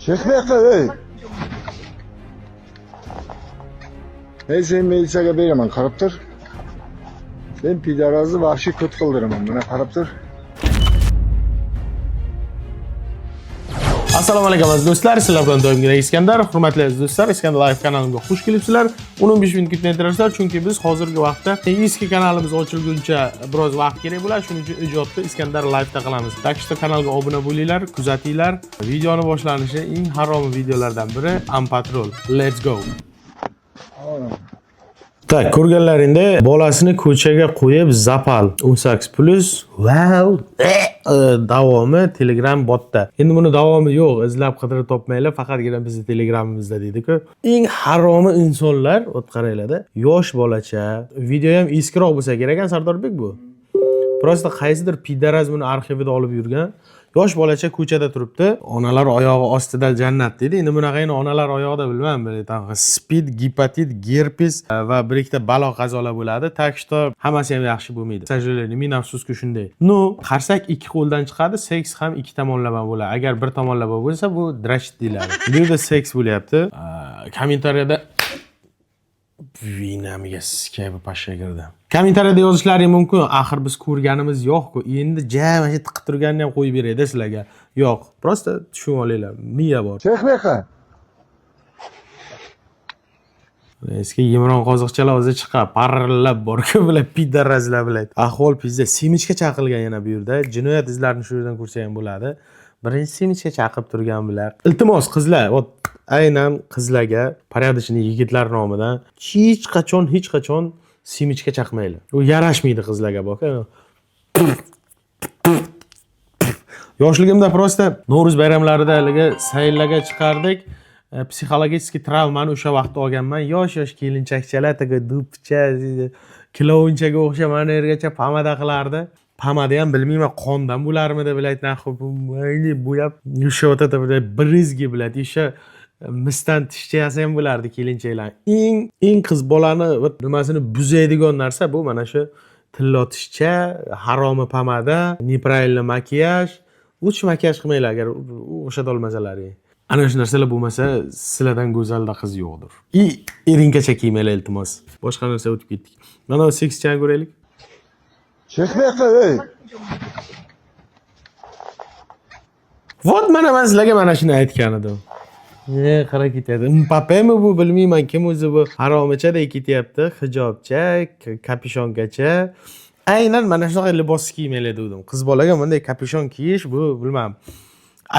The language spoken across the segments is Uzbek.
Chekmeyaklar ey. Hey sen militsiyaga beraman, qarab tur. Sen pidarozni vahshiy kut qildiraman, mana qarab tur. Assalomu alaykum aziz do'stlar, sizlar bilan doimgidek Iskandar. Hurmatli aziz do'stlar, Iskandar Live kanalimga xush kelibsizlar. 15 minut kutmaydirsizlar, chunki biz hozirgi vaqtda eski kanalimiz ochilguncha biroz vaqt kerak bo'ladi. Shuning uchun ijodni Iskandar Live'da qilamiz. Takshda kanalga obuna bo'linglar, kuzatinglar. Videoni boshlanishi eng harom videolardan biri Patrol. Let's go. Tak, ko'rganlaringda bolasini ko'chaga qo'yib Zapal 18+ wow davomi Telegram botda. Endi buni davomi yo'q, izlab qidirib topmanglar, faqatgina bizning Telegramimizda deydi-ku. Eng haromi insonlar, ot qaranglar-da, yosh bolacha, video ham eskiroq bo'lsa kerak ekan Sardorbek bu. Prosta qaysidir pidaraz buni arxivida olib yurgan. Yosh bolacha ko'chada turibdi. Onalar oyog'i ostida jannat deydi. Endi bunaqayni onalar oyog'ida bilmayman, spid, gepatit, gerpes va bir ikkita balo qazolar bo'ladi. Takshto hammasi ham yaxshi bo'lmaydi. Sajjolani men afsuski shunday. No, qarsak ikki qo'ldan chiqadi, seks ham ikki tomonlama bo'ladi. Agar bir tomonlama bo'lsa, bu drashit deyiladi. Bu yerda seks bo'lyapti. Kommentariyada vinamiga skaybi pashsha kirdi. Kommentariyada yozishlaring mumkin. Axir biz ko'rganimiz yo'q-ku. Endi jam mana tiqib turganini ham qo'yib berayda sizlarga. Yo'q, prosta tushunib olinglar. Miya bor. Chekmeyaklar. Eski Yimron qoziqchalar o'zi chiqib, parillab bor-ku, bular pidarazlar bilan. Ahvol pizza. Semichga chaqilgan yana bu yerda. Jinoyat izlarini shu yerdan ko'rsa ham bo'ladi. Birinchi semichga chaqib turgan bular. Iltimos qizlar, aynan qizlarga, порядочный yigitlar nomidan hech qachon semichga chaqmaylar. U yarashmaydi qizlarga bok. Yoshligimda prosta Navro'z bayramlarida haliga sayllarga chiqardik. Psixologik travmani o'sha vaqtda olganman. Yosh kelinchakchalar taga dupcha, kilovunchaga o'xshab mana yergacha pomada qilardi. Pomada ham bilmayman, qondan bo'larmidi biladi, mayli bo'yab yushatadi, brizgi biladi. O'sha misdan tishcha yasa ham bo'lardi kelinchaklar. Eng qiz bolani nimasini buzaydigan narsa bu mana shu tillo tishcha, haromi pomada, nepravильный makiyaj. Uch makiyaj qilmanglar agar o'shada olmasalaring. Ana shu narsalar bo'lmasa, sizlardan go'zalda qiz yo'qdir. Eringacha kiymanglar iltimos. Boshqa narsa o'tib ketdik. Mana sekscha ko'raylik. Chekmeyaklar ey. Vot mana men sizlarga mana shuni aytgan edim. Qara ketyapti. Mpapemi bu bilmayman, kim o'zi bu haromichadek ketyapti, hijobcha, kapishongacha. Aynan mana shunaqa libos kiymanglar dedim. Qiz bolaga bunday kapishon kiyish bu bilmam.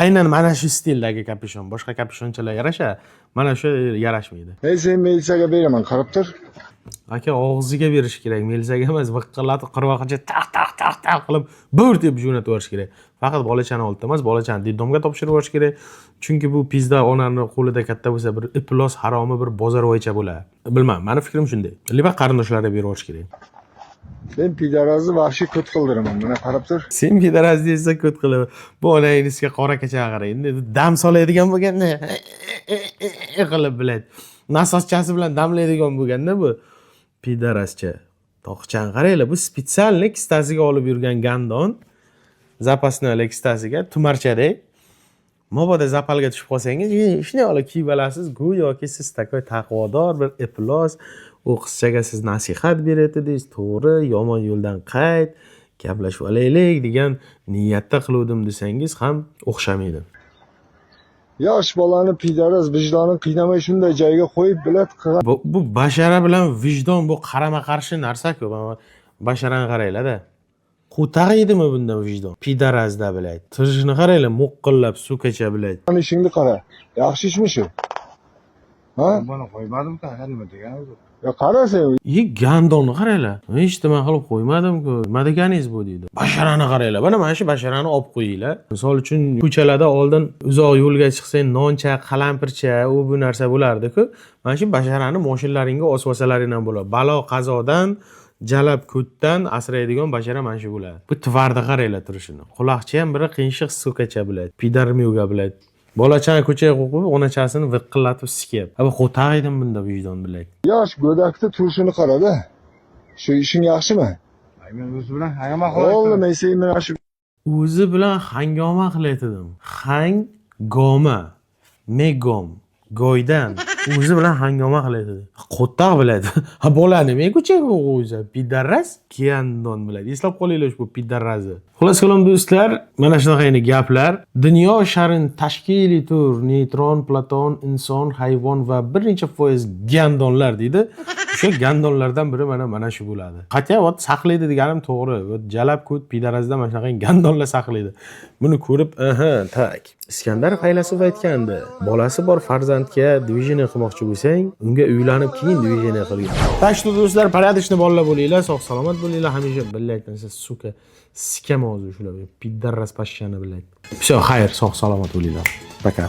Aynan mana shu stildagi kapishon. Boshqa kapishonchalar yarasha, mana shu yarashmaydi. Hey sen militsiyaga beraman, qarab tur. Aka og'ziga berish kerak, militsiyaga emas, viqillatib qirvoqacha taq qilib bur deb jo'natib yuborish kerak. Faqat bolachani oldida emas, bolachani didomga topshirib yuborish kerak. Chunki bu pizda onani qo'lida katta bo'lsa, bir iplos haromi bir bozorvoycha bo'ladi. Bilmadim, meni fikrim shunday. Liba qarindoshlariga berib yuborish kerak. Sen pidarozni vahshiy kut qildiraman, mana qarab tur. Sen pidaroz deysa kut qilib, bu onangizga qora kecha qarang. Dam soladigan bo'lganda qilib biladi. Nasoschasi bilan damlaydigan bo'lganda bu pidarascha. Toqchan qaranglar, bu spesialni kistasiga olib yurgan gandon. Zapasni kistasiga tumarchadek. Mobodo zapalga tushib qolsangiz, shunday olib kiyib olasiz, go'yoki siz takoy taqvodor bir iplos, u qizchaga siz nasihat beradingiz, to'g'ri, yomon yo'ldan qayt, gaplashib olaylik degan niyatda qiluvdim desangiz ham o'xshamaydi. Yosh bolani pidaroz vijdoni qiynamay shunday joyga qo'yib bilad qiladi. Bu bashara bilan vijdon bu qarama-qarshi narsa-ku. Basharani qaranglar-da. Qo'tag'aydimi bunda vijdon? Pidarazda biladi. Tirishini qaranglar, muqqillab sukacha biladi. Ana ishingni qara. Yaxshi ishmi shu? Ha? Buni qo'ymadim-ku, nima degan o'zi? Ya qara sen. Gandonni qaranglar. Hech nima qilib qo'ymadim-ku. Nima deganingiz bu deydi. Basharani qaranglar. Mana shu basharani olib qo'yinglar. Misol uchun ko'chalarda oldin uzoq yo'lga chiqsang, noncha, qalampircha, u bu narsa bo'lardi-ku. Mana shu basharani mashinalaringga osib olsalaring ham bo'ladi. Balo qazodan jalab ko'tdan asraydigan bashara mana shu bo'ladi. Bu tvarda qaranglar turishini. Quloqcha ham biri qiyshiq sukacha biladi. Pidarmiyga biladi. Bolachani ko'chaga qo'yib, onachasini viqillatib sikyapti. Bu qo'tag'aydim bunda vijdon biladi. Yosh go'dakni turishini qarada. Shu ishing yaxshimi? Men o'zi bilan hangoma qilyapman. O'g'lim, men seni mana shu O'zi bilan hangoma qilayotdim. Hangoma. Megom go'ydan o'zi bilan hangoma qiladi. Qo'rqoq biladi. Ha bolani men ko'chaga qo'ysa, pidaras Gandon biladi. Eslab qolinglar ushbu pidarrazni. Xullas kalom do'stlar, mana shunaqa gaplar. Dunyo sharini tashkil etur neytron, platon, inson, hayvon va bir necha foiz gandonlar deydi. O'sha gandonlardan biri mana shu bo'ladi. Qat'iy ot saqlaydi deganim to'g'ri. Jalab ko't pidarazda mana shunaqa gandonlar saqlaydi. Buni ko'rib, tak. Iskandar faylasuf aytgandi, bolasi bor farzandga движение qilmoqchi bo'lsang, unga uylanib keyin движение qilgan. Так что do'stlar, порядочный bolalar bo'linglar, sog' salomat bo'linglar, hamisha billahi aytsa, suka, sikam o'zi shular, pidarras pashshani billahi. Всё, xayr, sog' salomat bo'linglar. Пока.